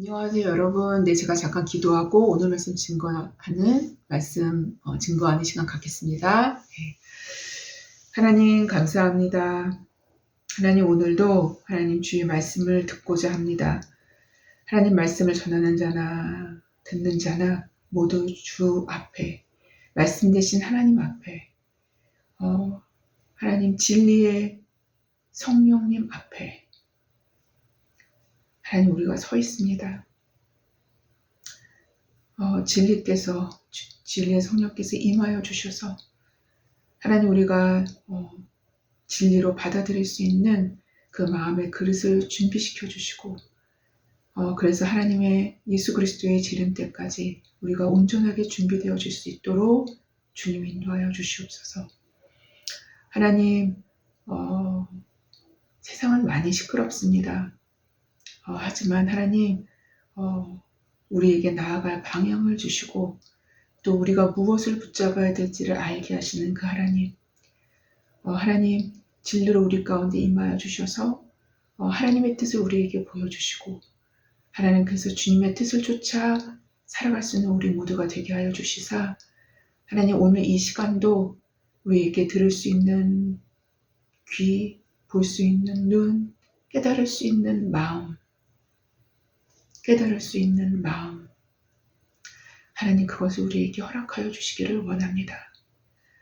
안녕하세요, 여러분. 네, 제가 잠깐 기도하고 오늘 말씀 증거하는 시간 갖겠습니다. 네. 하나님, 감사합니다. 하나님, 오늘도 하나님 주의 말씀을 듣고자 합니다. 하나님 말씀을 전하는 자나 듣는 자나 모두 주 앞에, 말씀 대신 하나님 앞에, 하나님 진리의 성령님 앞에 하나님 우리가 서 있습니다. 진리의 성령께서 임하여 주셔서 하나님 우리가 진리로 받아들일 수 있는 그 마음의 그릇을 준비시켜 주시고 그래서 하나님의 예수 그리스도의 재림 때까지 우리가 온전하게 준비되어 질 수 있도록 주님 인도하여 주시옵소서. 하나님 세상은 많이 시끄럽습니다. 하지만 하나님 우리에게 나아갈 방향을 주시고 또 우리가 무엇을 붙잡아야 될지를 알게 하시는 그 하나님, 하나님 진리로 우리 가운데 임하여 주셔서 하나님의 뜻을 우리에게 보여주시고 하나님 그래서 주님의 뜻을 쫓아 살아갈 수 있는 우리 모두가 되게 하여 주시사 하나님 오늘 이 시간도 우리에게 들을 수 있는 귀, 볼 수 있는 눈, 깨달을 수 있는 마음 하나님 그것을 우리에게 허락하여 주시기를 원합니다.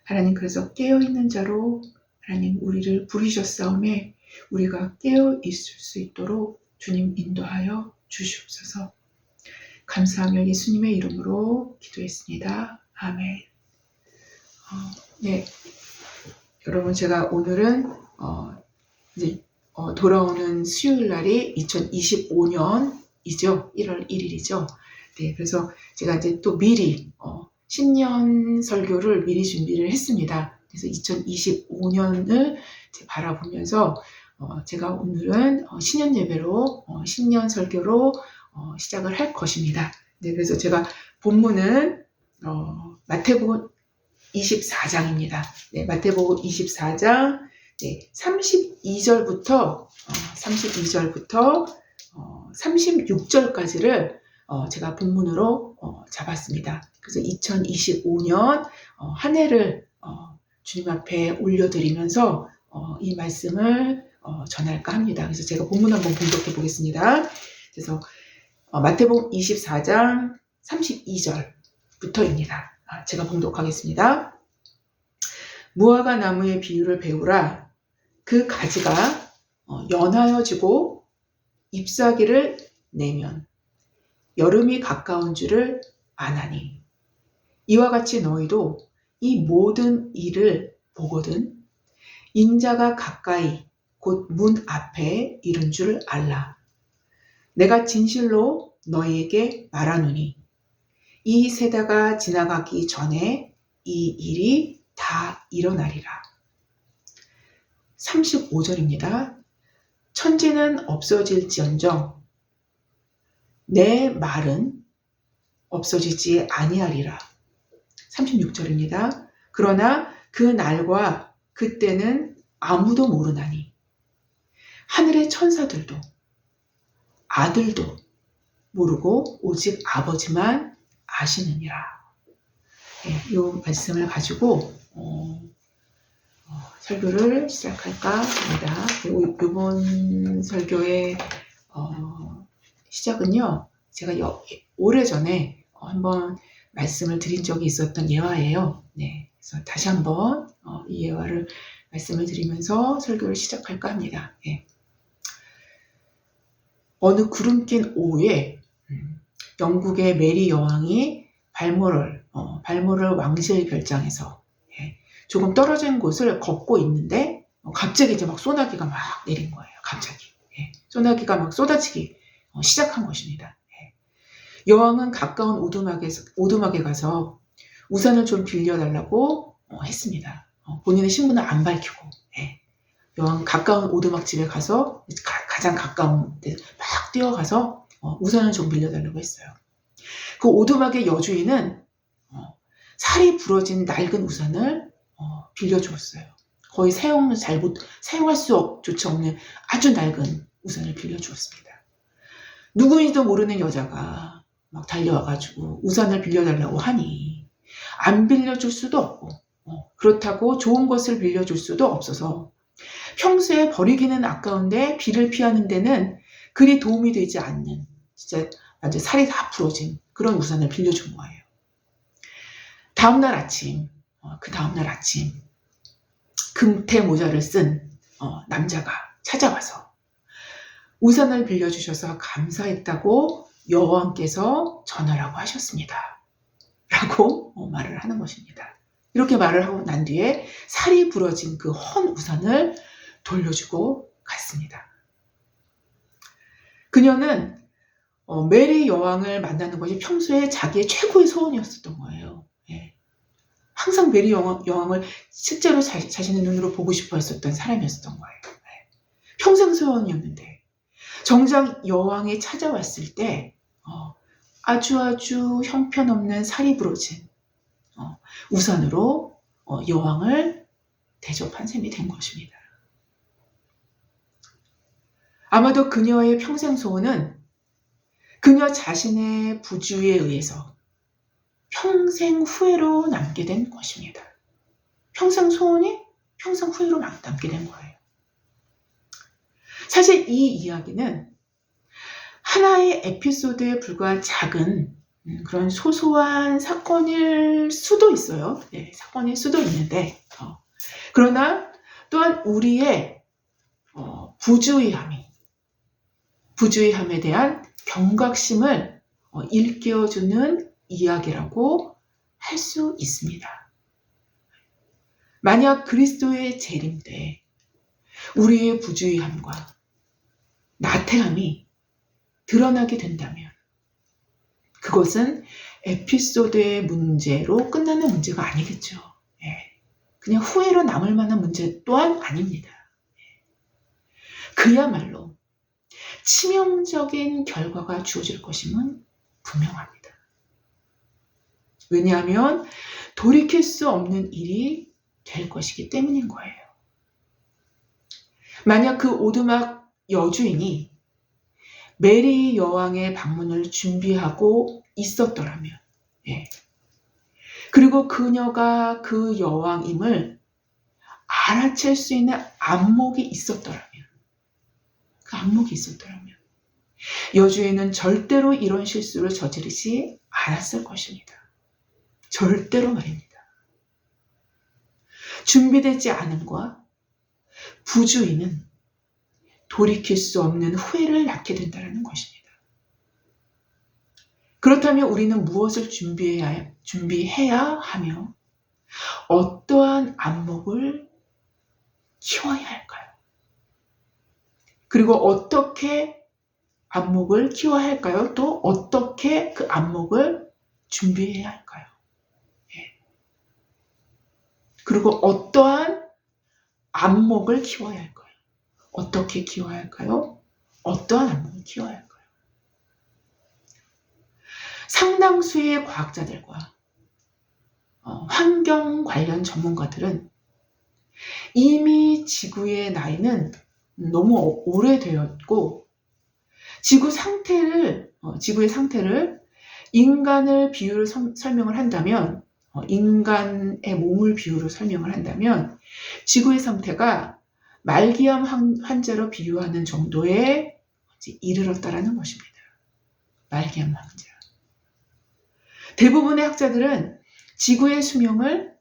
하나님 그래서 깨어있는 자로 하나님 우리를 부르셨사오매 우리가 깨어 있을 수 있도록 주님 인도하여 주시옵소서. 감사하며 예수님의 이름으로 기도했습니다. 아멘. 네, 여러분 제가 오늘은 이제 돌아오는 수요일 날이 2025년이죠. 1월 1일이죠. 네, 그래서 제가 이제 또 미리 신년 설교를 미리 준비를 했습니다. 그래서 2025년을 바라보면서 제가 오늘은 신년 예배로 신년 설교로 시작을 할 것입니다. 네, 그래서 제가 본문은 마태복음 24장입니다. 네, 마태복음 24장 32절부터 36절까지를 제가 본문으로 잡았습니다. 그래서 2025년 한 해를 주님 앞에 올려드리면서 이 말씀을 전할까 합니다. 그래서 제가 본문 한번 봉독해 보겠습니다. 그래서 마태복음 24장 32절부터입니다. 제가 봉독하겠습니다. 무화과 나무의 비유를 배우라. 그 가지가 연하여지고 잎사귀를 내면 여름이 가까운 줄을 아나니 이와 같이 너희도 이 모든 일을 보거든 인자가 가까이 곧 문 앞에 이른 줄 알라. 내가 진실로 너희에게 말하노니 이 세대가 지나가기 전에 이 일이 다 일어나리라. 35절입니다. 천지는 없어질지언정 내 말은 없어지지 아니하리라. 36절입니다. 그러나 그 날과 그때는 아무도 모르나니 하늘의 천사들도 아들도 모르고 오직 아버지만 아시느니라. 네, 이 말씀을 가지고 설교를 시작할까 합니다. 이번 설교의 시작은요, 제가 오래전에 한번 말씀을 드린 적이 있었던 예화예요. 네, 그래서 다시 한번 이 예화를 말씀을 드리면서 설교를 시작할까 합니다. 네. 어느 구름 낀 오후에 영국의 메리 여왕이 발모를 왕실 별장에서 조금 떨어진 곳을 걷고 있는데 갑자기 이제 막 소나기가 막 내린 거예요. 갑자기 소나기가 막 쏟아지기 시작한 것입니다. 여왕은 가까운 오두막에 가서 우산을 좀 빌려달라고 했습니다. 본인의 신분을 안 밝히고 여왕 가까운 오두막 집에 가서 가장 가까운 데 막 뛰어가서 우산을 좀 빌려달라고 했어요. 그 오두막의 여주인은 살이 부러진 낡은 우산을 빌려주었어요. 거의 사용할 수조차 없는 아주 낡은 우산을 빌려주었습니다. 누구인지도 모르는 여자가 막 달려와가지고 우산을 빌려달라고 하니 안 빌려줄 수도 없고 그렇다고 좋은 것을 빌려줄 수도 없어서 평소에 버리기는 아까운데 비를 피하는 데는 그리 도움이 되지 않는 진짜 완전 살이 다 부러진 그런 우산을 빌려준 거예요. 그 다음날 아침 금태 모자를 쓴 남자가 찾아와서 우산을 빌려주셔서 감사했다고 여왕께서 전하라고 하셨습니다. 라고 말을 하는 것입니다. 이렇게 말을 하고 난 뒤에 살이 부러진 그 헌 우산을 돌려주고 갔습니다. 그녀는 메리 여왕을 만나는 것이 평소에 자기의 최고의 소원이었었던 거예요. 예. 항상 메리 여왕을 실제로 자신의 눈으로 보고 싶어 했었던 사람이었던 거예요. 예. 평생 소원이었는데 정작 여왕이 찾아왔을 때 아주 형편없는 살이 부러진 우산으로 여왕을 대접한 셈이 된 것입니다. 아마도 그녀의 평생 소원은 그녀 자신의 부주의에 의해서 평생 후회로 남게 된 것입니다. 평생 소원이 평생 후회로 남게 된 거예요. 사실 이 이야기는 하나의 에피소드에 불과한 작은 그런 소소한 사건일 수도 있어요. 네, 사건일 수도 있는데 그러나 또한 우리의 부주의함에 대한 경각심을 일깨워주는 이야기라고 할 수 있습니다. 만약 그리스도의 재림 때 우리의 부주의함과 나태함이 드러나게 된다면 그것은 에피소드의 문제로 끝나는 문제가 아니겠죠. 그냥 후회로 남을 만한 문제 또한 아닙니다. 그야말로 치명적인 결과가 주어질 것임은 분명합니다. 왜냐하면 돌이킬 수 없는 일이 될 것이기 때문인 거예요. 만약 그 오두막 여주인이 메리 여왕의 방문을 준비하고 있었더라면, 그리고 그녀가 그 여왕임을 알아챌 수 있는 안목이 있었더라면, 여주인은 절대로 이런 실수를 저지르지 않았을 것입니다. 절대로 말입니다. 준비되지 않음과 부주의는 돌이킬 수 없는 후회를 낳게 된다는 것입니다. 그렇다면 우리는 무엇을 준비해야 하며 어떠한 안목을 키워야 할까요? 그리고 어떻게 안목을 키워야 할까요? 또 어떻게 그 안목을 준비해야 할까요? 그리고 어떠한 안목을 키워야 할까요? 어떻게 키워야 할까요? 어떠한 안목을 키워야 할까요? 상당수의 과학자들과 환경 관련 전문가들은 이미 지구의 나이는 너무 오래되었고 지구의 상태를 인간을 비유를 설명을 한다면 인간의 몸을 비유로 설명을 한다면 지구의 상태가 말기암 환자로 비유하는 정도에 이르렀다라는 것입니다. 말기암 환자. 대부분의 학자들은 지구의 수명을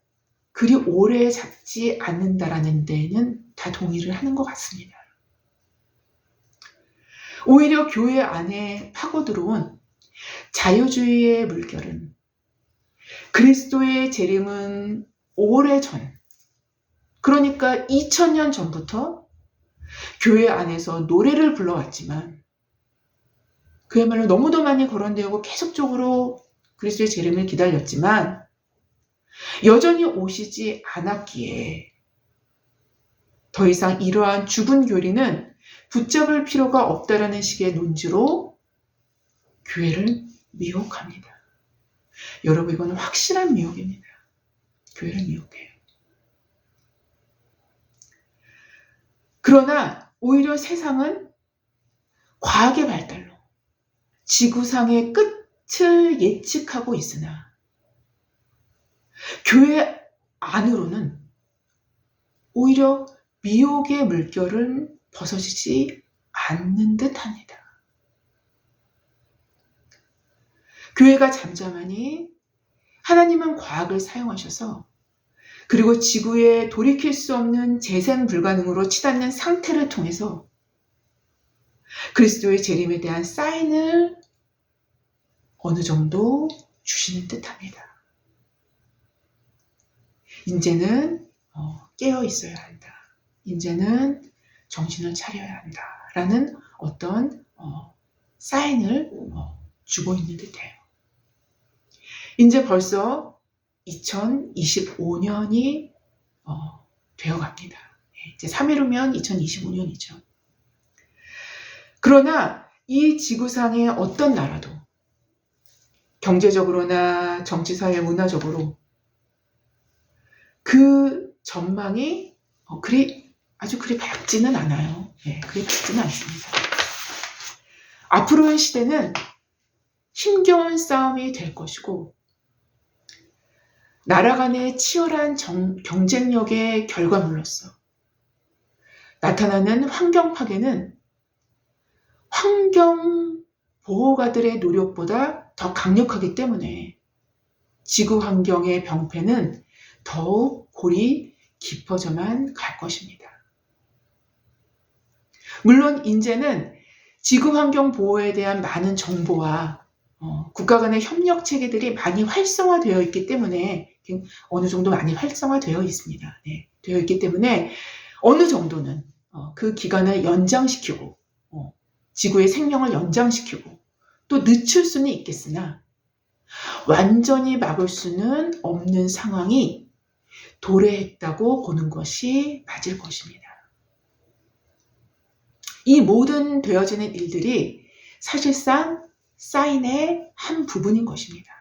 그리 오래 잡지 않는다라는 데에는 다 동의를 하는 것 같습니다. 오히려 교회 안에 파고들어온 자유주의의 물결은 그리스도의 재림은 오래전, 그러니까 2000년 전부터 교회 안에서 노래를 불러왔지만 그야말로 너무도 많이 거론되고 계속적으로 그리스도의 재림을 기다렸지만 여전히 오시지 않았기에 더 이상 이러한 죽은 교리는 붙잡을 필요가 없다라는 식의 논지로 교회를 미혹합니다. 여러분, 이거는 확실한 미혹입니다. 교회를 미혹해요. 그러나 오히려 세상은 과학의 발달로 지구상의 끝을 예측하고 있으나 교회 안으로는 오히려 미혹의 물결은 벗어지지 않는 듯합니다. 교회가 잠잠하니 하나님은 과학을 사용하셔서 그리고 지구에 돌이킬 수 없는 재생 불가능으로 치닫는 상태를 통해서 그리스도의 재림에 대한 사인을 어느 정도 주시는 듯합니다. 이제는 깨어 있어야 한다. 이제는 정신을 차려야 한다. 라는 어떤 사인을 주고 있는 듯해요. 이제 벌써 2025년이 되어갑니다. 이제 3일 후면 2025년이죠. 그러나 이 지구상의 어떤 나라도 경제적으로나 정치사회 문화적으로 그 전망이 아주 그리 밝지는 않아요. 그리 밝지는 않습니다. 앞으로의 시대는 힘겨운 싸움이 될 것이고 나라 간의 치열한 경쟁력의 결과물로서 나타나는 환경 파괴는 환경 보호가들의 노력보다 더 강력하기 때문에 지구 환경의 병폐는 더욱 골이 깊어져만 갈 것입니다. 물론 이제는 지구 환경 보호에 대한 많은 정보와 국가 간의 협력 체계들이 많이 활성화되어 있기 때문에 어느 정도 많이 활성화되어 있습니다. 되어 있기 때문에 어느 정도는 그 기간을 연장시키고 지구의 생명을 연장시키고 또 늦출 수는 있겠으나 완전히 막을 수는 없는 상황이 도래했다고 보는 것이 맞을 것입니다. 이 모든 되어지는 일들이 사실상 사인의 한 부분인 것입니다.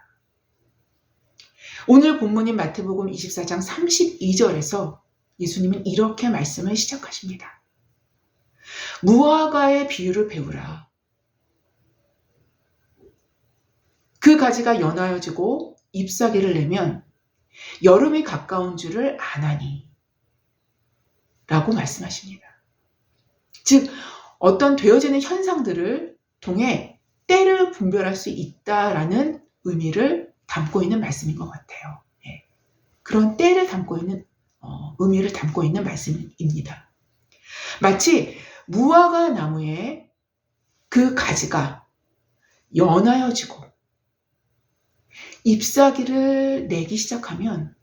오늘 본문인 마태복음 24장 32절에서 예수님은 이렇게 말씀을 시작하십니다. 무화과의 비유를 배우라. 그 가지가 연하여지고 잎사귀를 내면 여름이 가까운 줄을 아나니 라고 말씀하십니다. 즉 어떤 되어지는 현상들을 통해 때를 분별할 수 있다라는 의미를 담고 있는 말씀인 것 같아요. 그런 때를 담고 있는 의미를 담고 있는 말씀입니다. 마치 무화과 나무의 그 가지가 연하여지고 잎사귀를 내기 시작하면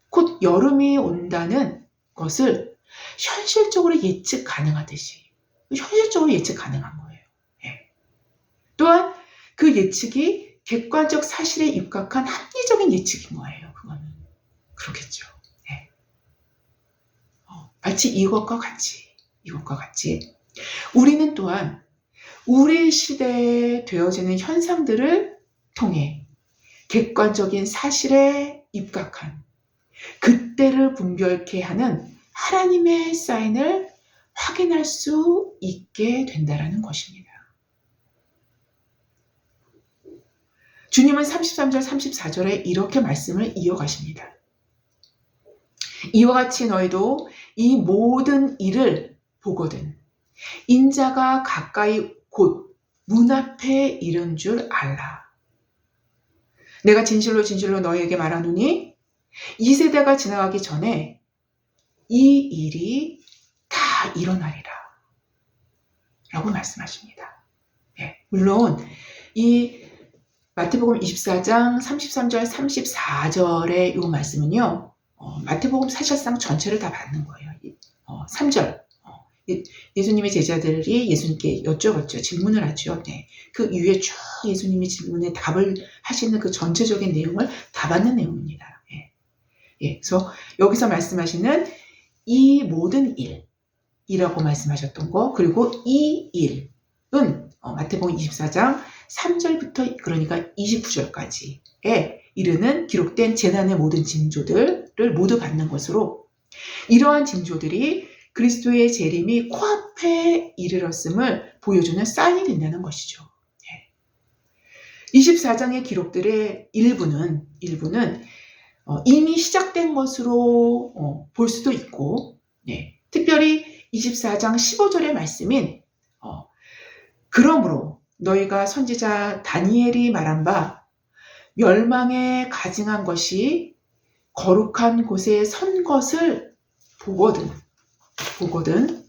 곧 여름이 온다는 것을 현실적으로 예측 가능하듯이 현실적으로 예측 가능한 거예요. 또한 그 예측이 객관적 사실에 입각한 합리적인 예측인 거예요. 그거는 그렇겠죠. 마치 이것과 같이 우리는 또한 우리 시대에 되어지는 현상들을 통해 객관적인 사실에 입각한 그때를 분별케 하는 하나님의 사인을 확인할 수 있게 된다는 것입니다. 주님은 33절, 34절에 이렇게 말씀을 이어가십니다. 이와 같이 너희도 이 모든 일을 보거든 인자가 가까이 곧 문 앞에 이른 줄 알라. 내가 진실로 진실로 너희에게 말하노니 이 세대가 지나가기 전에 이 일이 다 일어나리라 라고 말씀하십니다. 물론 이 마태복음 24장 33절 34절의 이 말씀은요 마태복음 사실상 전체를 다 받는 거예요. 3절 예수님의 제자들이 예수님께 여쭤봤죠. 질문을 하죠. 그 이후에 쭉 예수님이 질문에 답을 하시는 그 전체적인 내용을 다 받는 내용입니다. 그래서 여기서 말씀하시는 이 모든 일이라고 말씀하셨던 거 그리고 이 일은 마태복음 24장 3절부터 그러니까 29절까지에 이르는 기록된 재난의 모든 징조들을 모두 받는 것으로 이러한 징조들이 그리스도의 재림이 코앞에 이르렀음을 보여주는 사인이 된다는 것이죠. 24장의 기록들의 일부는 이미 시작된 것으로 볼 수도 있고, 특별히 24장 15절의 말씀인 그러므로 너희가 선지자 다니엘이 말한 바 멸망에 가증한 것이 거룩한 곳에 선 것을 보거든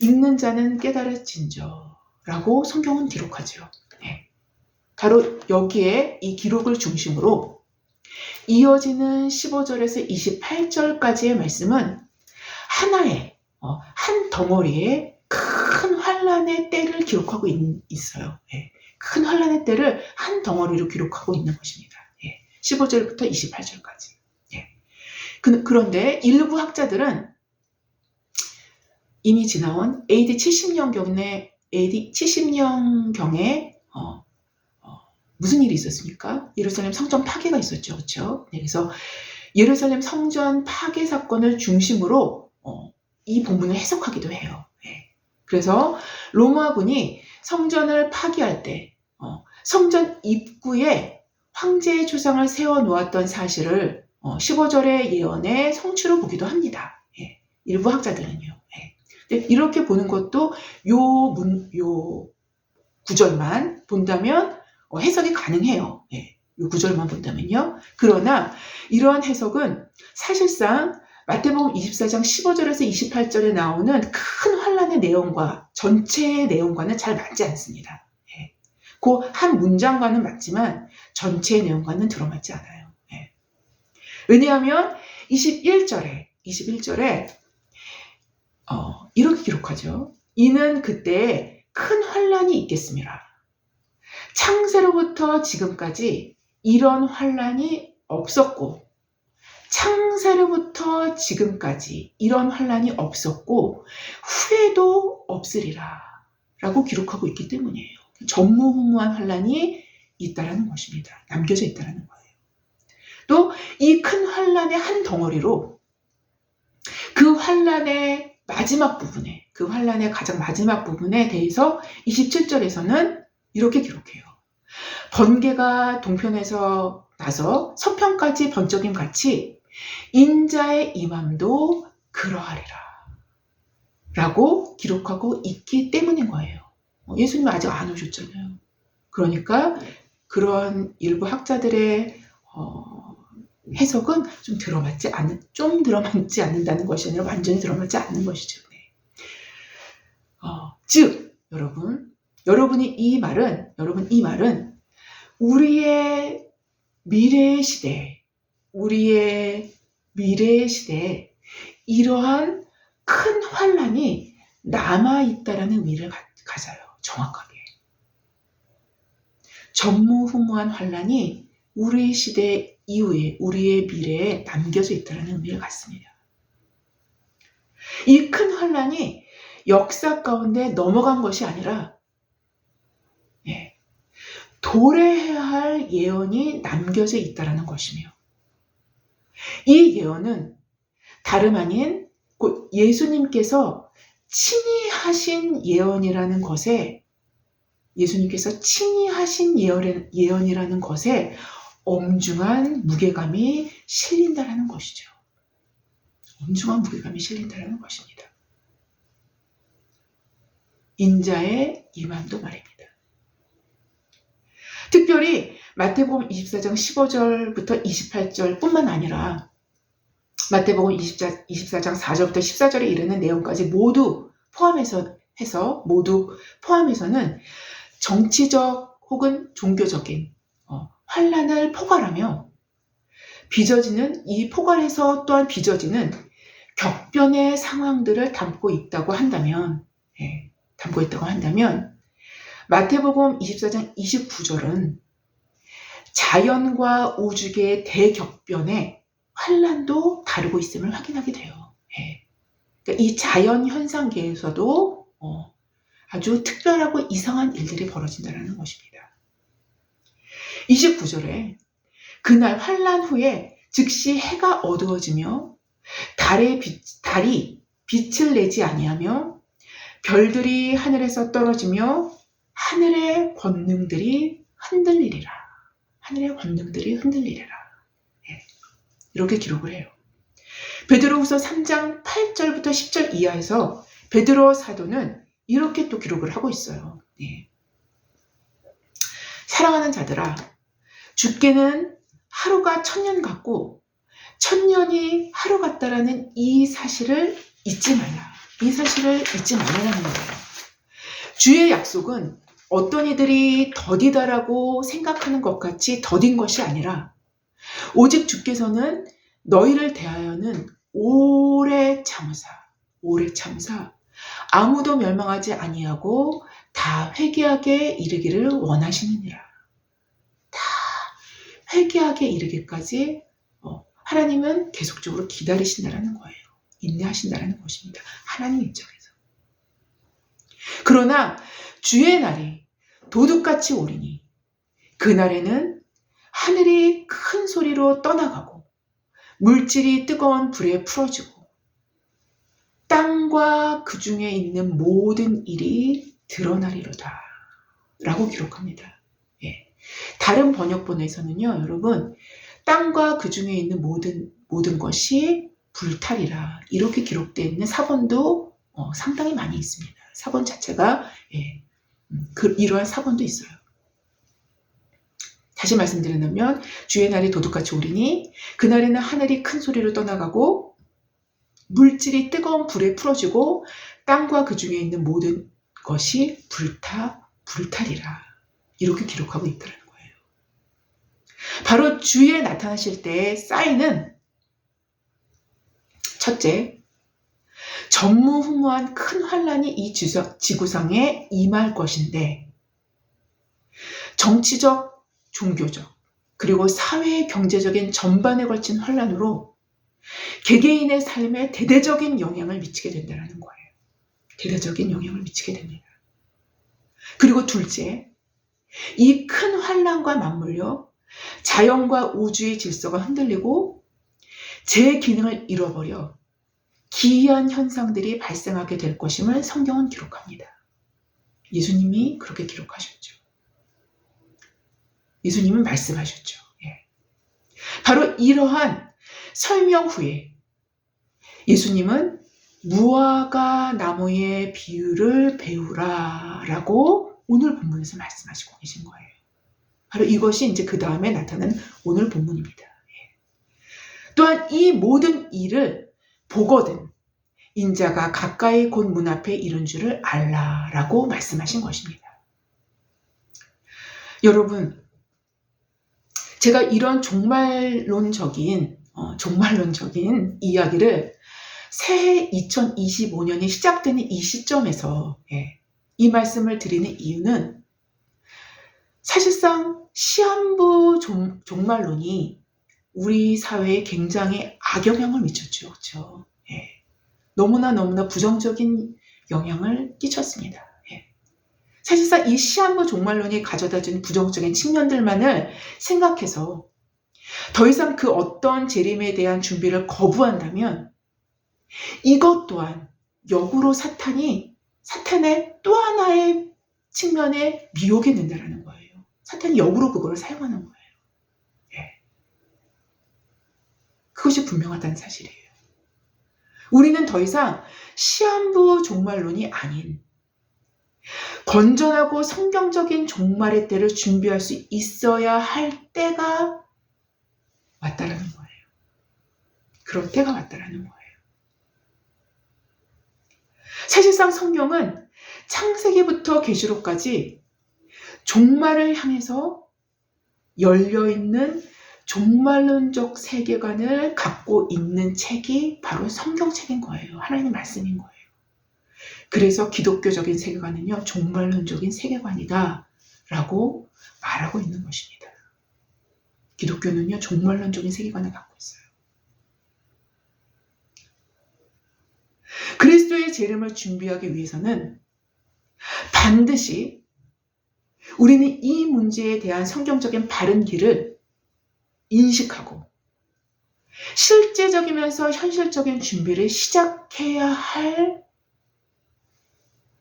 읽는 자는 깨달을진저 라고 성경은 기록하죠. 바로 여기에 이 기록을 중심으로 이어지는 15절에서 28절까지의 말씀은 하나의 한 덩어리의 큰 환란의 때를 기록하고 있어요. 큰 환란의 때를 한 덩어리로 기록하고 있는 것입니다. 15절부터 28절까지. 그런데 일부 학자들은 이미 지나온 AD 70년경에 무슨 일이 있었습니까? 예루살렘 성전 파괴가 있었죠. 그렇죠? 그래서 예루살렘 성전 파괴 사건을 중심으로 이 본문을 해석하기도 해요. 그래서 로마군이 성전을 파괴할 때 성전 입구에 황제의 초상을 세워놓았던 사실을 15절의 예언의 성취로 보기도 합니다. 일부 학자들은요. 이렇게 보는 것도 요 구절만 본다면 해석이 가능해요. 요 구절만 본다면요. 그러나 이러한 해석은 사실상 마태복음 24장 15절에서 28절에 나오는 큰 환란의 내용과 전체의 내용과는 잘 맞지 않습니다. 그 한 문장과는 맞지만 전체의 내용과는 들어맞지 않아요. 왜냐하면 21절에 이렇게 기록하죠. 이는 그때 큰 환란이 있겠습니다. 창세로부터 지금까지 이런 환란이 없었고 창세로부터 지금까지 이런 환란이 없었고 후에도 없으리라 라고 기록하고 있기 때문이에요. 전무후무한 환란이 있다라는 것입니다. 남겨져 있다라는 거예요. 또 이 큰 환란의 한 덩어리로 그 환란의 마지막 부분에, 그 환란의 가장 마지막 부분에 대해서 27절에서는 이렇게 기록해요. 번개가 동편에서 나서 서편까지 번쩍임 같이 인자의 임함도 그러하리라 라고 기록하고 있기 때문인 거예요. 예수님은 아직 안 오셨잖아요. 그러니까 그런 일부 학자들의 해석은 좀 들어맞지 않는다는 것이 아니라 완전히 들어맞지 않는 것이죠. 즉 여러분이 이 말은 우리의 미래의 시대에 이러한 큰 환란이 남아있다라는 의미를 가져요. 정확하게. 전무후무한 환란이 우리 시대 이후에 우리의 미래에 남겨져 있다는 의미를 갖습니다. 이 큰 환란이 역사 가운데 넘어간 것이 아니라 도래해야 할 예언이 남겨져 있다는 것이며 이 예언은 다름 아닌 곧 예수님께서 친히 하신 예언이라는 것에 예언이라는 것에 엄중한 무게감이 실린다는 것이죠. 엄중한 무게감이 실린다는 것입니다. 인자의 임함도 말입니다. 특별히 마태복음 24장 15절부터 28절 뿐만 아니라 마태복음 24장 4절부터 14절에 이르는 내용까지 모두 포함해서는 정치적 혹은 종교적인 환란을 포괄하며 이 포괄해서 또한 빚어지는 격변의 상황들을 담고 있다고 한다면 마태복음 24장 29절은 자연과 우주계의 대격변에 환란도 다루고 있음을 확인하게 돼요. 그러니까 이 자연 현상계에서도 아주 특별하고 이상한 일들이 벌어진다는 것입니다. 29절에 그날 환란 후에 즉시 해가 어두워지며 달이 빛을 내지 아니하며 별들이 하늘에서 떨어지며 하늘의 권능들이 흔들리리라. 하늘의 권능들이 흔들리리라. 예, 이렇게 기록을 해요. 베드로후서 3장 8절부터 10절 이하에서 베드로 사도는 이렇게 또 기록을 하고 있어요. 예. 사랑하는 자들아, 주께는 하루가 1000년 같고 1000년이 하루 같다라는 이 사실을 잊지 말라. 이 사실을 잊지 말라는 거예요. 주의 약속은 어떤 이들이 더디다라고 생각하는 것 같이 더딘 것이 아니라 오직 주께서는 너희를 대하여는 오래 참으사 아무도 멸망하지 아니하고 다 회개하게 이르기를 원하시느니라. 다 회개하게 이르기까지 하나님은 계속적으로 기다리신다라는 거예요. 인내하신다라는 것입니다. 하나님 입장에서. 그러나 주의 날이 도둑같이 오리니 그날에는 하늘이 큰 소리로 떠나가고 물질이 뜨거운 불에 풀어지고 땅과 그 중에 있는 모든 일이 드러나리로다 라고 기록합니다. 예. 다른 번역본에서는요, 여러분, 땅과 그 중에 있는 모든 것이 불탈이라 이렇게 기록되어 있는 사본도 상당히 많이 있습니다. 사본 자체가 이러한 사본도 있어요. 다시 말씀드리면 주의 날이 도둑같이 오리니 그날에는 하늘이 큰 소리로 떠나가고 물질이 뜨거운 불에 풀어지고 땅과 그 중에 있는 모든 것이 불탈이라 이렇게 기록하고 있더라는 거예요. 바로 주에 나타나실 때의 사인은 첫째, 전무후무한 큰 환란이 이 지구상에 임할 것인데 정치적, 종교적, 그리고 사회 경제적인 전반에 걸친 환란으로 개개인의 삶에 대대적인 영향을 미치게 된다는 거예요. 대대적인 영향을 미치게 됩니다. 그리고 둘째, 이 큰 환란과 맞물려 자연과 우주의 질서가 흔들리고 제 기능을 잃어버려 기이한 현상들이 발생하게 될 것임을 성경은 기록합니다. 예수님이 그렇게 기록하셨죠. 예수님은 말씀하셨죠. 예. 바로 이러한 설명 후에 예수님은 무화과 나무의 비유를 배우라 라고 오늘 본문에서 말씀하시고 계신 거예요. 바로 이것이 이제 그 다음에 나타나는 오늘 본문입니다. 예. 또한 이 모든 일을 보거든 인자가 가까이 곧 문 앞에 이른 줄을 알라라고 말씀하신 것입니다. 여러분, 제가 이런 종말론적인 이야기를 새해 2025년이 시작되는 이 시점에서 이 말씀을 드리는 이유는 사실상 시한부 종말론이 우리 사회에 굉장히 악영향을 미쳤죠. 그렇죠? 예. 너무나 부정적인 영향을 끼쳤습니다. 예. 사실상 이 시한부 종말론이 가져다준 부정적인 측면들만을 생각해서 더 이상 그 어떤 재림에 대한 준비를 거부한다면 이것 또한 역으로 사탄의 또 하나의 측면에 미혹이 된다는 거예요. 사탄이 역으로 그걸 사용하는 거예요. 예. 그것이 분명하다는 사실이에요. 우리는 더 이상 시한부 종말론이 아닌 건전하고 성경적인 종말의 때를 준비할 수 있어야 할 때가 왔다라는 거예요. 그런 때가 왔다라는 거예요. 사실상 성경은 창세기부터 계시록까지 종말을 향해서 열려있는 종말론적 세계관을 갖고 있는 책이 바로 성경책인 거예요. 하나님 말씀인 거예요. 그래서 기독교적인 세계관은요, 종말론적인 세계관이다 라고 말하고 있는 것입니다. 기독교는요, 종말론적인 세계관을 갖고 있어요. 그리스도의 재림을 준비하기 위해서는 반드시 우리는 이 문제에 대한 성경적인 바른 길을 인식하고 실제적이면서 현실적인 준비를 시작해야 할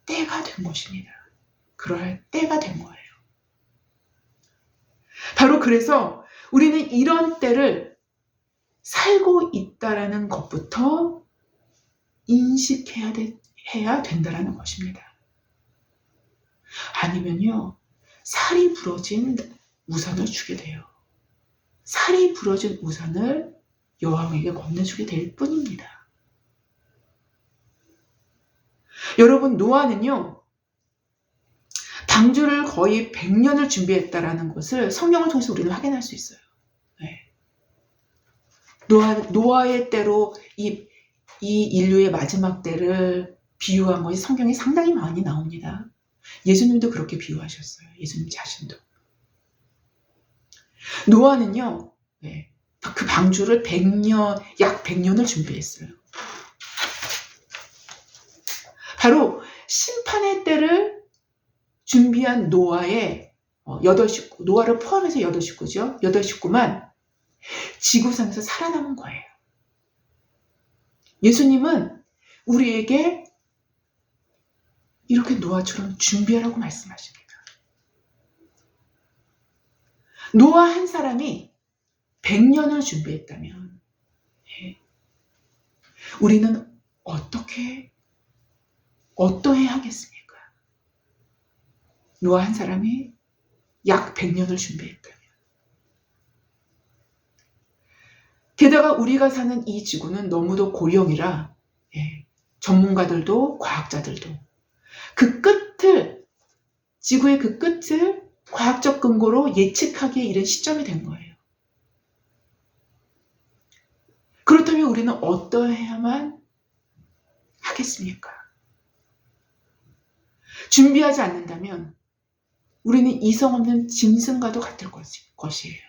때가 된 것입니다. 그럴 때가 된 거예요. 바로 그래서 우리는 이런 때를 살고 있다라는 것부터 해야 된다라는 것입니다. 아니면요, 살이 부러진 우산을 주게 돼요. 살이 부러진 우산을 여왕에게 건네주게 될 뿐입니다. 여러분, 노아는요, 방주를 거의 100년을 준비했다라는 것을 성경을 통해서 우리는 확인할 수 있어요. 네. 노아의 때로 이 인류의 마지막 때를 비유한 것이 성경에 상당히 많이 나옵니다. 예수님도 그렇게 비유하셨어요. 예수님 자신도. 노아는요, 네, 그 방주를 약 100년을 준비했어요. 바로 심판의 때를 준비한 노아의 8식구, 노아를 포함해서 8식구죠. 8식구만 지구상에서 살아남은 거예요. 예수님은 우리에게 이렇게 노아처럼 준비하라고 말씀하십니다. 노아 한 사람이 100년을 준비했다면 우리는 어떠해야 하겠습니까? 노아 한 사람이 약 100년을 준비했다면. 게다가 우리가 사는 이 지구는 너무도 고령이라 전문가들도 과학자들도 지구의 그 끝을 과학적 근거로 예측하기에 이른 시점이 된 거예요. 그렇다면 우리는 어떠해야만 하겠습니까? 준비하지 않는다면 우리는 이성 없는 짐승과도 같을 것이에요.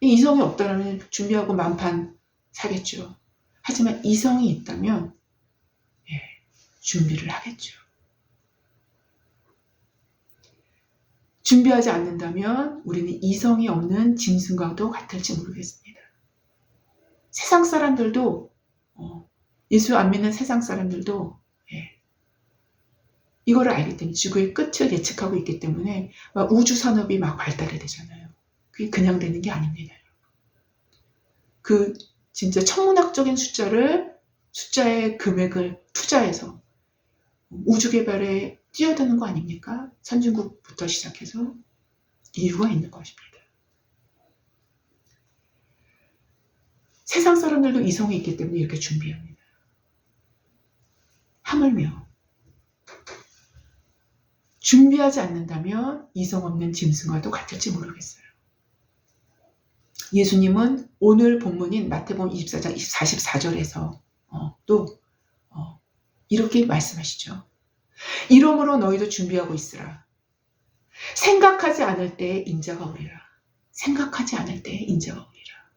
이성이 없다면 준비하고 만판 사겠죠. 하지만 이성이 있다면 준비를 하겠죠. 준비하지 않는다면 우리는 이성이 없는 짐승과도 같을지 모르겠습니다. 세상 사람들도 예수 안 믿는 세상 사람들도 이거를 알기 때문에 지구의 끝을 예측하고 있기 때문에 막 우주 산업이 막 발달이 되잖아요. 그게 그냥 되는 게 아닙니다. 그 진짜 천문학적인 숫자의 금액을 투자해서 우주 개발에 뛰어드는 거 아닙니까? 선진국부터 시작해서 이유가 있는 것입니다. 세상 사람들도 이성이 있기 때문에 이렇게 준비합니다. 하물며 준비하지 않는다면 이성 없는 짐승과도 같을지 모르겠어요. 예수님은 오늘 본문인 마태복음 24장 44절에서 또 이렇게 말씀하시죠. 이러므로 너희도 준비하고 있으라. 생각하지 않을 때에 인자가 오리라. 생각하지 않을 때에 인자가 오리라.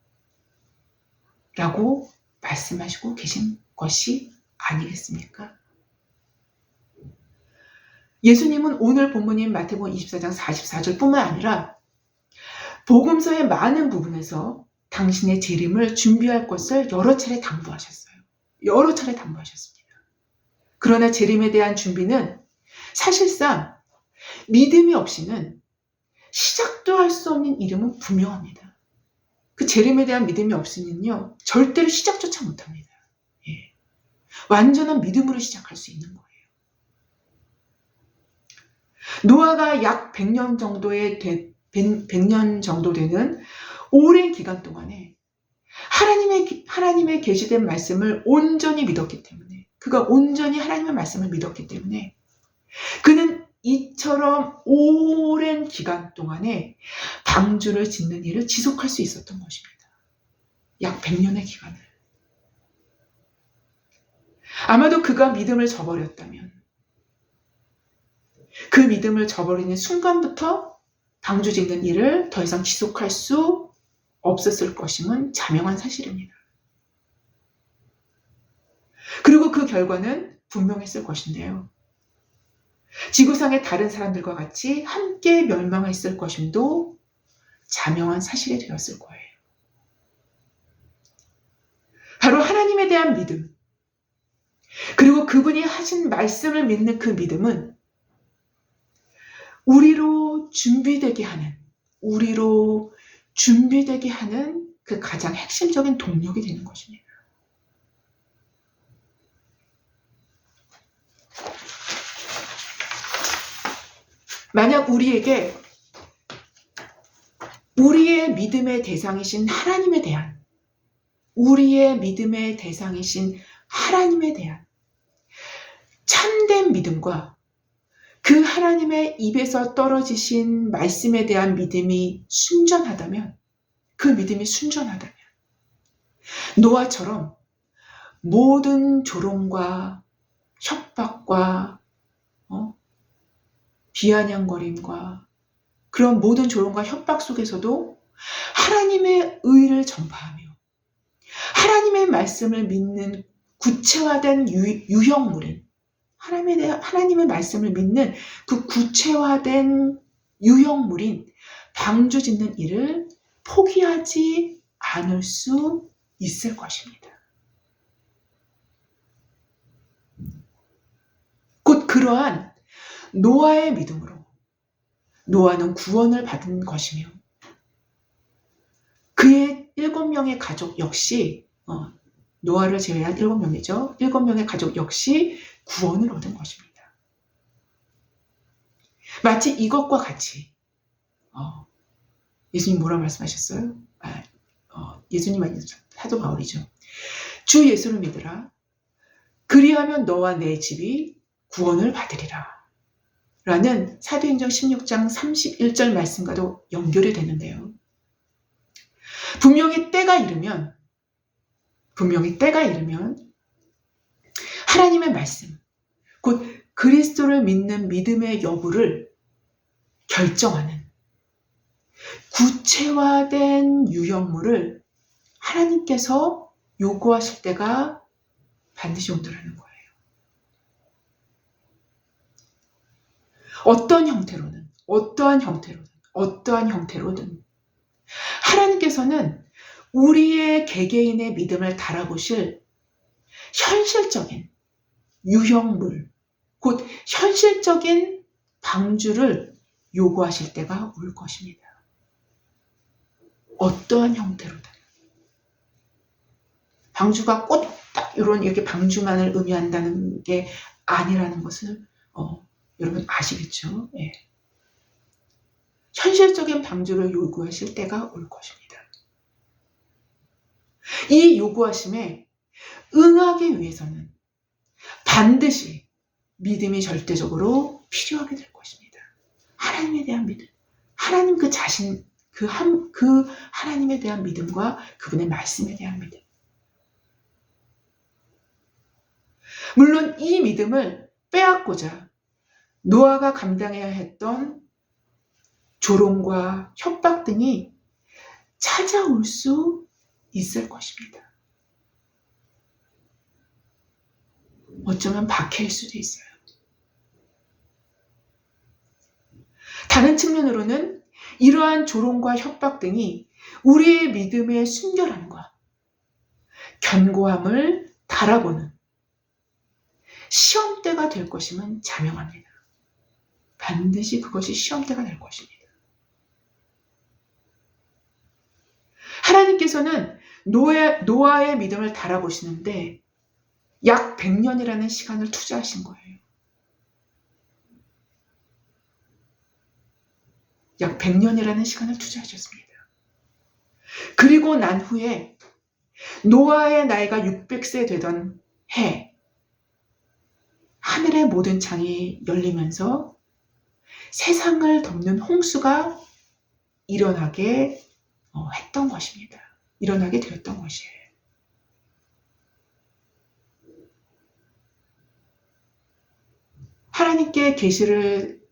라고 말씀하시고 계신 것이 아니겠습니까? 예수님은 오늘 본문인 마태복음 24장 44절뿐만 아니라 복음서의 많은 부분에서 당신의 재림을 준비할 것을 여러 차례 당부하셨어요. 여러 차례 당부하셨습니다. 그러나 재림에 대한 준비는 사실상 믿음이 없이는 시작도 할 수 없는 일임은 분명합니다. 그 재림에 대한 믿음이 없으면요 절대로 시작조차 못합니다. 완전한 믿음으로 시작할 수 있는 거예요. 노아가 약 100년 정도 되는 오랜 기간 동안에 하나님의 계시된 말씀을 온전히 믿었기 때문에 그가 온전히 하나님의 말씀을 믿었기 때문에 그는 이처럼 오랜 기간 동안에 방주를 짓는 일을 지속할 수 있었던 것입니다. 약 100년의 기간을. 아마도 그가 믿음을 저버렸다면 그 믿음을 저버리는 순간부터 방주 짓는 일을 더 이상 지속할 수 없었을 것임은 자명한 사실입니다. 그리고 그 결과는 분명했을 것인데요. 지구상의 다른 사람들과 같이 함께 멸망했을 것임도 자명한 사실이 되었을 거예요. 바로 하나님에 대한 믿음, 그리고 그분이 하신 말씀을 믿는 그 믿음은 우리로 준비되게 하는 그 가장 핵심적인 동력이 되는 것입니다. 만약 우리에게 우리의 믿음의 대상이신 하나님에 대한 참된 믿음과 그 하나님의 입에서 떨어지신 말씀에 대한 믿음이 순전하다면, 노아처럼 모든 조롱과 협박과 비아냥거림과 그런 모든 조롱과 협박 속에서도 하나님의 의를 전파하며 하나님의 말씀을 믿는 구체화된 유형물인, 하나님의 말씀을 믿는 그 구체화된 유형물인 방주 짓는 일을 포기하지 않을 수 있을 것입니다. 곧 그러한 노아의 믿음으로 노아는 구원을 받은 것이며 그의 7명의 가족 역시 노아를 제외한 7명이죠. 7명의 가족 역시 구원을 얻은 것입니다. 마치 이것과 같이 예수님 뭐라고 말씀하셨어요? 예수님 아니죠. 사도 바울이죠. 주 예수를 믿으라. 그리하면 너와 내 집이 구원을 받으리라. 라는 사도행전 16장 31절 말씀과도 연결이 되는데요. 분명히 때가 이르면 하나님의 말씀, 곧 그리스도를 믿는 믿음의 여부를 결정하는 구체화된 유형물을 하나님께서 요구하실 때가 반드시 온다라는 거예요. 어떠한 형태로든 하나님께서는 우리의 개개인의 믿음을 달아보실 현실적인 유형물, 곧 현실적인 방주를 요구하실 때가 올 것입니다. 어떠한 형태로든. 방주가 꼭 딱 이렇게 방주만을 의미한다는 게 아니라는 것을 여러분 아시겠죠? 예. 현실적인 방주를 요구하실 때가 올 것입니다. 이 요구하심에 응하기 위해서는 반드시 믿음이 절대적으로 필요하게 될 것입니다. 하나님에 대한 믿음, 하나님 그 자신, 그 하나님에 대한 믿음과 그분의 말씀에 대한 믿음. 물론 이 믿음을 빼앗고자 노아가 감당해야 했던 조롱과 협박 등이 찾아올 수 있을 것입니다. 어쩌면 박해일 수도 있어요. 다른 측면으로는 이러한 조롱과 협박 등이 우리의 믿음의 순결함과 견고함을 달아보는 시험대가 될 것임은 자명합니다. 반드시 그것이 시험대가 될 것입니다. 하나님께서는 노아의 믿음을 달아보시는데 약 100년이라는 시간을 투자하신 거예요. 약 100년이라는 시간을 투자하셨습니다. 그리고 난 후에 노아의 나이가 600세 되던 해, 하늘의 모든 창이 열리면서 세상을 덮는 홍수가 일어나게 했던 것입니다. 일어나게 되었던 것이에요. 하나님께 계시를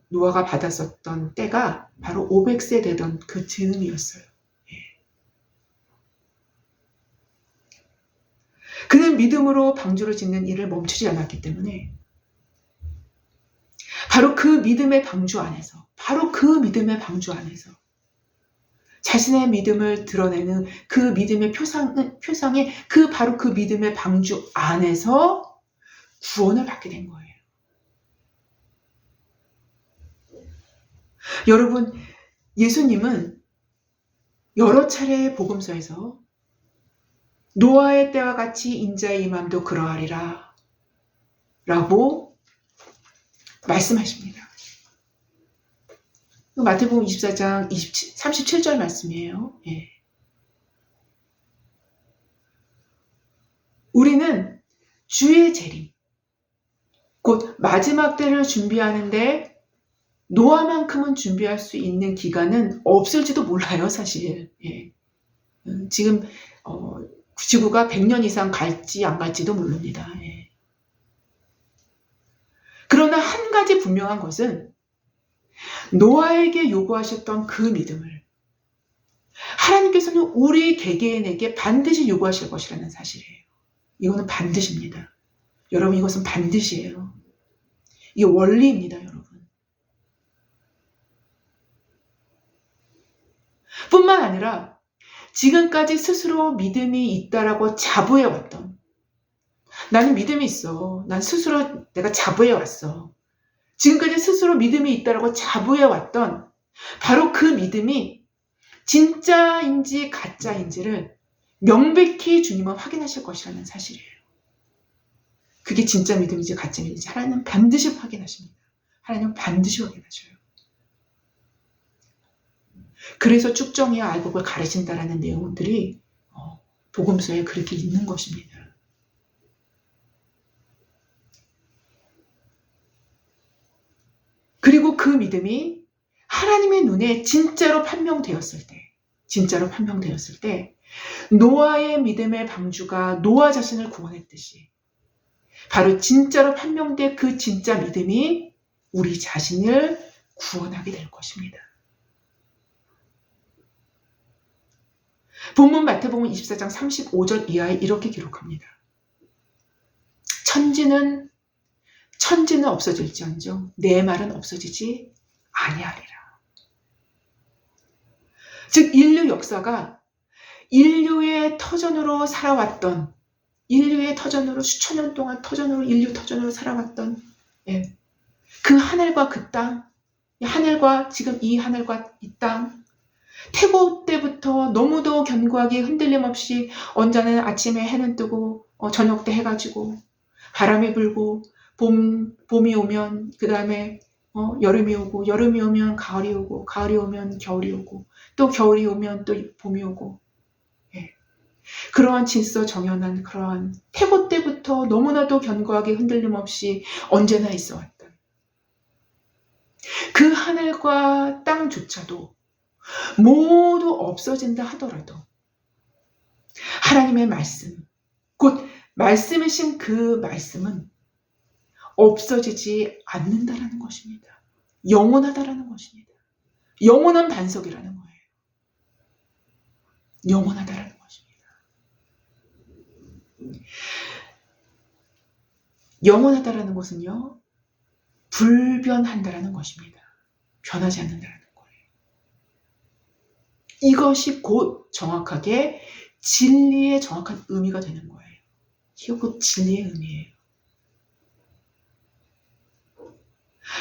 노아가 받았었던 때가 바로 500세 되던 그 즈음이었어요. 그는 믿음으로 방주를 짓는 일을 멈추지 않았기 때문에 바로 그 믿음의 방주 안에서 자신의 믿음을 드러내는 그 믿음의 표상이 바로 그 믿음의 방주 안에서 구원을 받게 된 거예요. 여러분, 예수님은 여러 차례 복음서에서 노아의 때와 같이 인자의 임함도 그러하리라 라고 말씀하십니다. 마태복음 24장 37절 말씀이에요. 예. 우리는 주의 재림, 곧 마지막 때를 준비하는데 노아만큼은 준비할 수 있는 기간은 없을지도 몰라요, 사실. 예. 지금 지구가 100년 이상 갈지 안 갈지도 모릅니다. 예. 그러나 한 가지 분명한 것은 노아에게 요구하셨던 그 믿음을 하나님께서는 우리 개개인에게 반드시 요구하실 것이라는 사실이에요. 이거는 반드시입니다. 여러분, 이것은 반드시예요. 이게 원리입니다, 여러분. 뿐만 아니라 지금까지 스스로 믿음이 있다라고 자부해왔던, 나는 믿음이 있어. 난 스스로 내가 자부해왔어. 지금까지 스스로 믿음이 있다라고 자부해왔던 바로 그 믿음이 진짜인지 가짜인지를 명백히 주님은 확인하실 것이라는 사실이에요. 그게 진짜 믿음인지 가짜 믿음인지 하나님은 반드시 확인하십니다. 하나님은 반드시 확인하셔요. 그래서 쭉정이와 알곡을 가르친다라는 내용들이 복음서에 그렇게 있는 것입니다. 그리고 그 믿음이 하나님의 눈에 진짜로 판명되었을 때 노아의 믿음의 방주가 노아 자신을 구원했듯이 바로 진짜로 판명된 그 진짜 믿음이 우리 자신을 구원하게 될 것입니다. 본문 마태복음 24장 35절 이하에 이렇게 기록합니다. 천지는 없어질지언정 내 말은 없어지지 아니하리라. 즉 인류 역사가 인류의 터전으로 살아왔던, 인류의 터전으로 수천 년 동안 인류 터전으로 살아왔던 그 하늘과 그 땅, 하늘과 지금 이 하늘과 이 땅, 태고 때부터 너무도 견고하게 흔들림 없이 언제는 아침에 해는 뜨고 저녁 때 해가 지고 바람이 불고 봄이 오면 그 다음에 여름이 오고 여름이 오면 가을이 오고 가을이 오면 겨울이 오고 또 겨울이 오면 또 봄이 오고 그러한 질서정연한 그러한 태고 때부터 너무나도 견고하게 흔들림 없이 언제나 있어왔던 그 하늘과 땅조차도 모두 없어진다 하더라도 하나님의 말씀, 곧 말씀이신 그 말씀은 없어지지 않는다라는 것입니다. 영원하다라는 것입니다. 영원한 반석이라는 거예요. 영원하다라는 것입니다. 영원하다라는 것은요, 불변한다라는 것입니다. 변하지 않는다라는 거예요. 이것이 곧 정확하게 진리의 정확한 의미가 되는 거예요. 이거 곧 진리의 의미예요.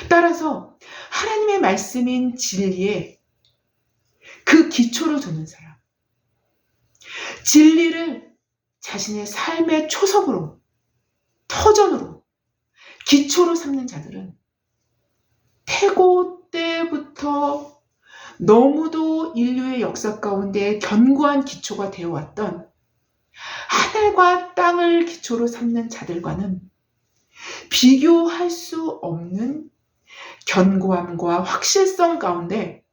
따라서 하나님의 말씀인 진리에 그 기초를 두는 사람, 진리를 자신의 삶의 초석으로, 터전으로, 기초로 삼는 자들은 태고 때부터 너무도 인류의 역사 가운데 견고한 기초가 되어왔던 하늘과 땅을 기초로 삼는 자들과는 비교할 수 없는 견고함과 확실성 가운데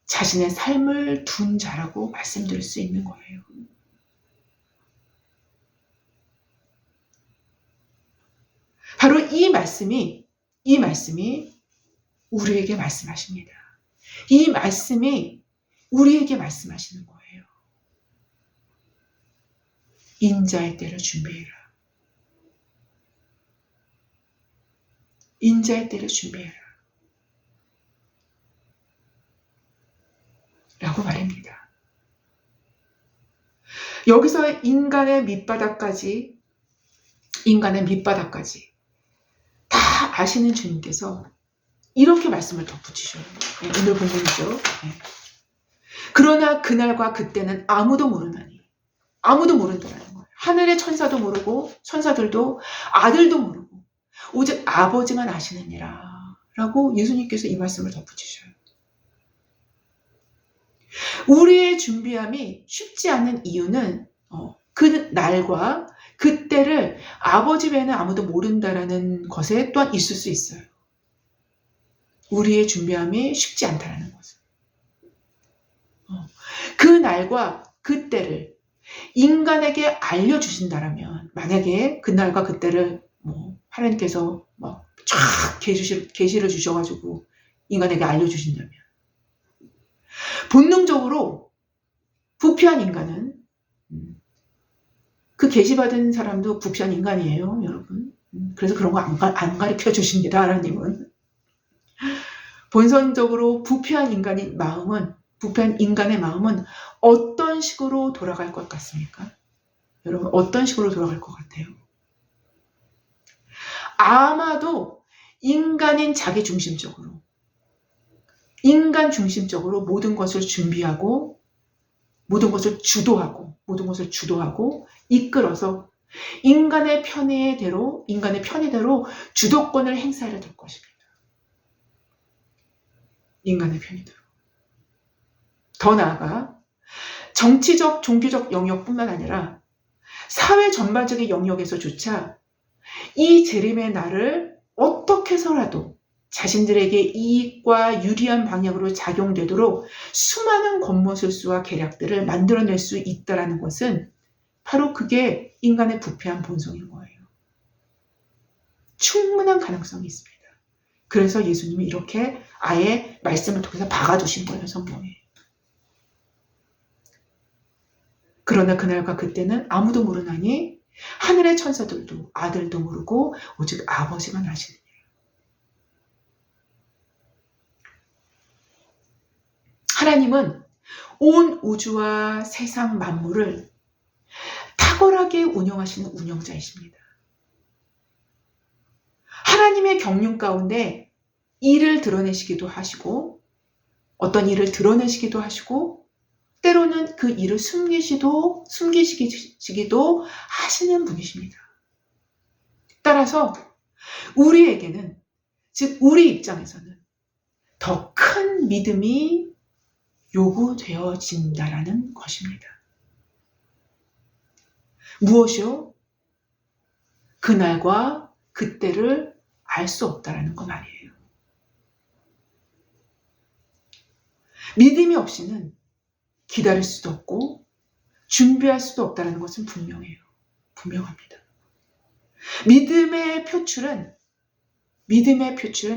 자신의 삶을 둔 자라고 말씀드릴 수 있는 거예요. 바로 이 말씀이 우리에게 말씀하십니다. 이 말씀이 우리에게 말씀하시는 거예요. 인자의 때를 준비해라. 인자의 때를 준비해라. 라고 말합니다. 여기서 인간의 밑바닥까지 아시는 주님께서 이렇게 말씀을 덧붙이셔요. 네, 오늘 본문이죠. 네. 그러나 그날과 그때는 아무도 모르나니, 아무도 모른다라는 거예요. 하늘의 천사도 모르고 천사들도 아들도 모르고 오직 아버지만 아시느니라 라고 예수님께서 이 말씀을 덧붙이셔요. 우리의 준비함이 쉽지 않은 이유는 그 날과 그때를 아버지 외에는 아무도 모른다라는 것에 또한 있을 수 있어요. 우리의 준비함이 쉽지 않다라는 것은. 그 날과 그때를 인간에게 알려주신다라면, 만약에 그 날과 그때를 하나님께서 쫙 계시를 주셔가지고 인간에게 알려주신다면, 본능적으로 부패한 인간은, 그 계시받은 사람도 부패한 인간이에요, 여러분. 그래서 그런 거 안 가르쳐 주십니다, 하나님은. 본성적으로 부패한 인간의 마음은 어떤 식으로 돌아갈 것 같습니까? 여러분, 어떤 식으로 돌아갈 것 같아요? 아마도 인간인 자기중심적으로, 인간 중심적으로 모든 것을 준비하고, 모든 것을 주도하고, 이끌어서 인간의 편의대로 주도권을 행사해야 될 것입니다. 인간의 편의대로. 더 나아가 정치적, 종교적 영역뿐만 아니라 사회 전반적인 영역에서조차 이 재림의 날을 어떻게 해서라도 자신들에게 이익과 유리한 방향으로 작용되도록 수많은 권모술수와 계략들을 만들어낼 수 있다는 것은 바로 그게 인간의 부패한 본성인 거예요. 충분한 가능성이 있습니다. 그래서 예수님이 이렇게 아예 말씀을 통해서 박아두신 거예요, 성경에. 그러나 그날과 그때는 아무도 모르나니 하늘의 천사들도 아들도 모르고 오직 아버지만 아시느니라. 하나님은 온 우주와 세상 만물을 탁월하게 운영하시는 운영자이십니다. 하나님의 경륜 가운데 일을 드러내시기도 하시고, 어떤 일을 드러내시기도 하시고, 때로는 그 일을 숨기시기도 하시는 분이십니다. 따라서 우리에게는, 즉 우리 입장에서는 더 큰 믿음이 요구되어진다라는 것입니다. 무엇이요? 그날과 그때를 알 수 없다라는 건 아니에요. 믿음이 없이는 기다릴 수도 없고 준비할 수도 없다는 것은 분명합니다. 믿음의 표출은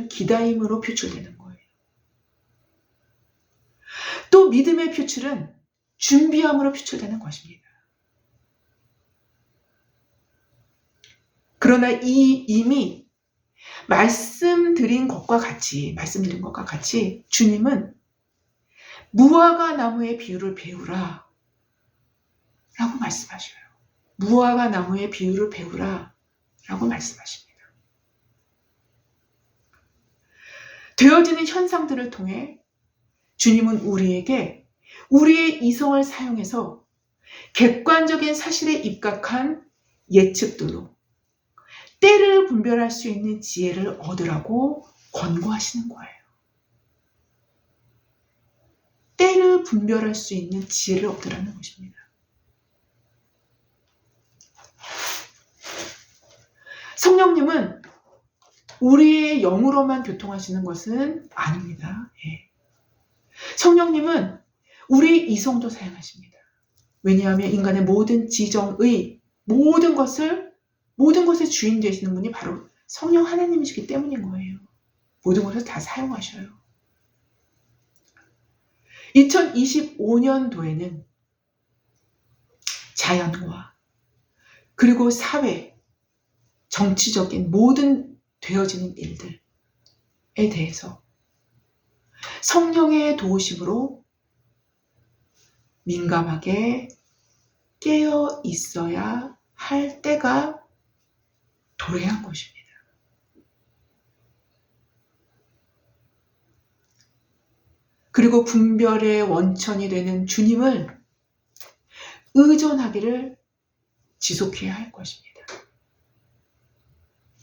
기다림으로 표출되는 거예요. 또 믿음의 표출은 준비함으로 표출되는 것입니다. 그러나 이미 말씀드린 것과 같이 주님은 무화과 나무의 비유를 배우라 라고 말씀하셔요. 무화과 나무의 비유를 배우라 라고 말씀하십니다. 되어지는 현상들을 통해 주님은 우리에게 우리의 이성을 사용해서 객관적인 사실에 입각한 예측들로 때를 분별할 수 있는 지혜를 얻으라고 권고하시는 거예요. 때를 분별할 수 있는 지혜를 얻으라는 것입니다. 성령님은 우리의 영으로만 교통하시는 것은 아닙니다. 성령님은 우리의 이성도 사용하십니다. 왜냐하면 인간의 모든 지정의 모든 것의 주인 되시는 분이 바로 성령 하나님이시기 때문인 거예요. 모든 것을 다 사용하셔요. 2025년도에는 자연과 그리고 사회, 정치적인 모든 되어지는 일들에 대해서 성령의 도우심으로 민감하게 깨어 있어야 할 때가 도래한 것입니다. 그리고 분별의 원천이 되는 주님을 의존하기를 지속해야 할 것입니다.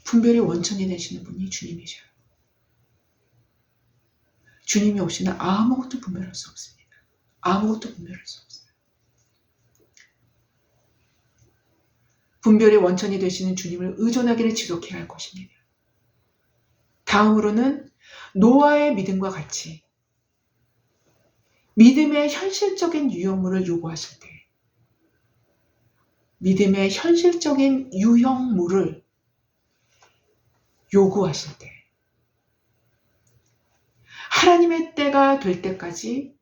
분별의 원천이 되시는 분이 주님이셔요. 주님이 없이는 아무것도 분별할 수 없습니다. 아무것도 분별할 수 없어요. 분별의 원천이 되시는 주님을 의존하기를 지속해야 할 것입니다. 다음으로는 노아의 믿음과 같이 믿음의 현실적인 유형물을 요구하실 때, 믿음의 현실적인 유형물을 요구하실 때, 하나님의 때가 될 때까지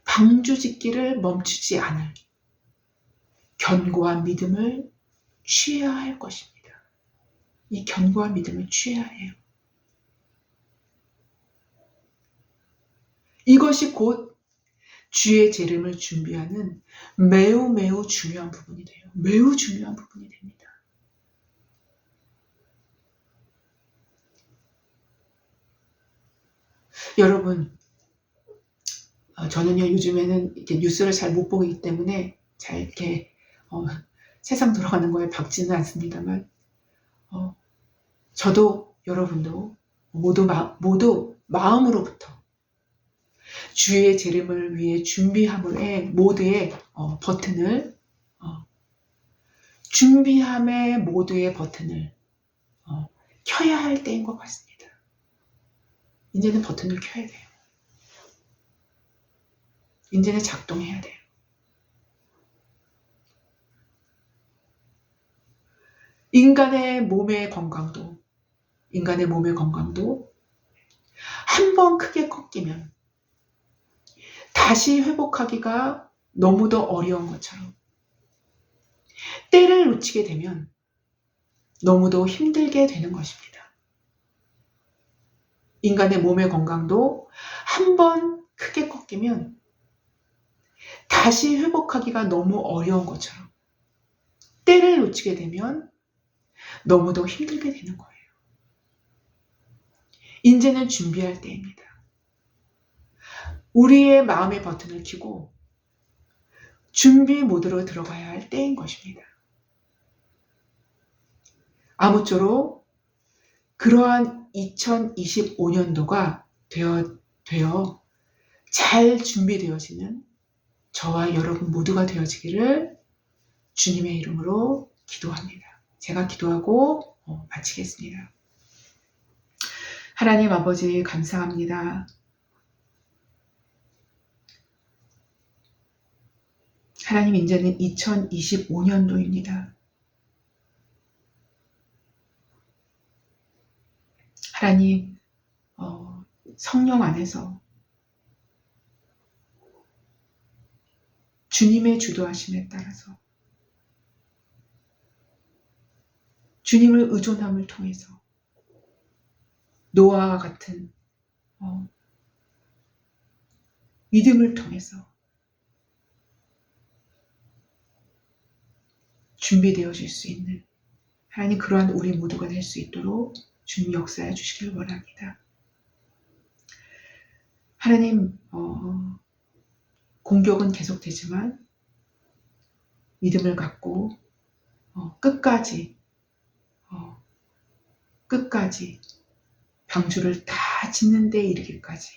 방주짓기를 멈추지 않을 견고한 믿음을 취해야 할 것입니다. 이 견고한 믿음을 취해야 해요. 이것이 곧 주의 재림을 준비하는 매우 중요한 부분이 돼요. 매우 중요한 부분이 됩니다. 여러분, 저는요 요즘에는 이렇게 뉴스를 잘 못 보기 때문에 잘 이렇게 세상 돌아가는 거에 박지는 않습니다만, 저도 여러분도 모두 마음으로부터 주의 재림을 위해 준비함의 모두의 버튼을 준비함의 모두의 버튼을 켜야 할 때인 것 같습니다. 이제는 버튼을 켜야 돼요. 이제는 작동해야 돼요. 인간의 몸의 건강도 한 번 크게 꺾이면 다시 회복하기가 너무도 어려운 것처럼, 때를 놓치게 되면 너무도 힘들게 되는 것입니다. 인간의 몸의 건강도 한 번 크게 꺾이면 다시 회복하기가 너무 어려운 것처럼, 때를 놓치게 되면 너무도 힘들게 되는 거예요. 이제는 준비할 때입니다. 우리의 마음의 버튼을 켜고 준비 모드로 들어가야 할 때인 것입니다. 아무쪼록 그러한 2025년도가 되어 잘 준비되어지는 저와 여러분 모두가 되어지기를 주님의 이름으로 기도합니다. 제가 기도하고 마치겠습니다. 하나님 아버지 감사합니다. 하나님, 이제는 2025년도입니다. 하나님, 성령 안에서 주님의 주도하심에 따라서 주님을 의존함을 통해서 노아와 같은 믿음을 통해서 준비되어질 수 있는 하나님, 그러한 우리 모두가 될 수 있도록 주님 역사해 주시길 원합니다. 하나님, 공격은 계속되지만 믿음을 갖고 끝까지 방주를 다 짓는 데 이르기까지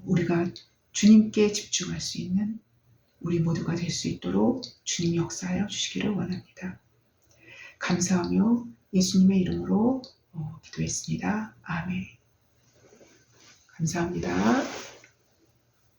우리가 주님께 집중할 수 있는 우리 모두가 될 수 있도록 주님 역사하여 주시기를 원합니다. 감사하며 예수님의 이름으로 기도했습니다. 아멘. 감사합니다.